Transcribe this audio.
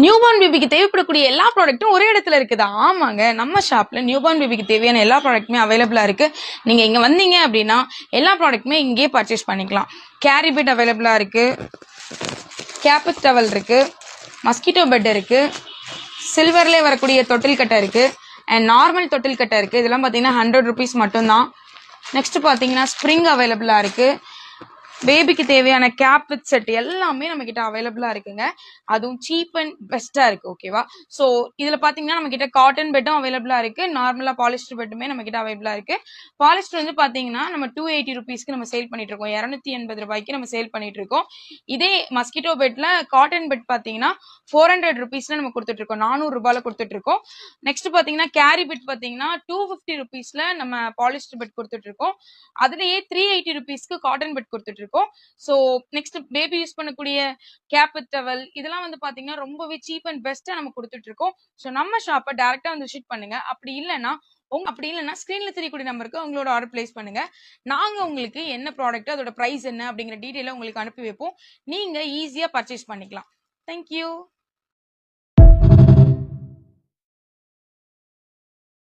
Newborn பேபிக்கு தேவைப்படக்கூடிய எல்லா ப்ராடக்ட்டும் ஒரே இடத்துல இருக்குதா? ஆமாங்க, நம்ம ஷாப்ல நியூபார்ன் பேபிக்கு தேவையான எல்லா ப்ராடக்ட்டுமே அவைலபிளா இருக்கு. நீங்க இங்க வந்தீங்க அப்படின்னா எல்லா ப்ராடக்ட்டுமே இங்கேயே பர்ச்சேஸ் பண்ணிக்கலாம். கேரி பெட் அவைலபிளா இருக்கு, கேப்பஸ் டவல் இருக்கு, மஸ்கிட்டோ பெட் இருக்கு, சில்வர்லேயே வரக்கூடிய தொட்டில் கட்டை இருக்கு, அண்ட் நார்மல் தொட்டில் கட்டை இருக்கு. இதெல்லாம் பார்த்தீங்கன்னா 100 rupees மட்டும்தான். நெக்ஸ்ட் பார்த்தீங்கன்னா ஸ்ப்ரிங் அவைலபிளா இருக்கு. பேபிக்கு தேவையான கேப் வித் செட் எல்லாமே நம்ம கிட்ட அவைலபிளா இருக்குங்க. அதுவும் சீப் அண்ட் பெஸ்டா இருக்கு. ஓகேவா? ஸோ இதுல பாத்தீங்கன்னா நம்ம கிட்ட காட்டன் பெட்டும் அவைலபிளா இருக்கு, நார்மலா பாலிஸ்டர் பெட்டுமே நம்ம கிட்ட அவைலபிளா இருக்கு. பாலிஸ்டர் வந்து பாத்தீங்கன்னா நம்ம 280 rupeesக்கு நம்ம சேல் பண்ணிட்டு இருக்கோம், 280 ரூபாய்க்கு நம்ம சேல் பண்ணிட்டு இருக்கோம். இதே மஸ்கிட்டோ பெட்ல காட்டன் பெட் பாத்தீங்கன்னா 400 rupeesல நம்ம கொடுத்துட்டு இருக்கோம், 400 ரூபாயில கொடுத்துட்டு இருக்கோம். நெக்ஸ்ட் பாத்தீங்கன்னா கேரி பெட் பாத்தீங்கன்னா 250 rupeesல நம்ம பாலிஸ்டர் பெட் கொடுத்துட்டு இருக்கோம். அதுலயே 380 rupeesக்கு காட்டன் பெட் கொடுத்துட்டு இருக்கோம். ஸோ நெக்ஸ்ட் பேபி யூஸ் பண்ணக்கூடிய கேப் வித் டவல் இதெல்லாம் வந்து பாத்தீங்கன்னா ரொம்பவே சீப் அண்ட் பெஸ்டா நம்ம கொடுத்துட்டு இருக்கோம். ஸோ நம்ம ஷாப்பை டைரக்டா வந்து விசிட் பண்ணுங்க. அப்படி இல்லைன்னா ஸ்கிரீன்ல தெரியக்கூடிய நம்பருக்கு உங்களோட ஆர்டர் பிளேஸ் பண்ணுங்க. நாங்க உங்களுக்கு என்ன ப்ராடக்ட், அதோட பிரைஸ் என்ன அப்படிங்கிற டீடைல உங்களுக்கு அனுப்பி வைப்போம். நீங்க ஈஸியா பர்ச்சேஸ் பண்ணிக்கலாம். தேங்க்யூ.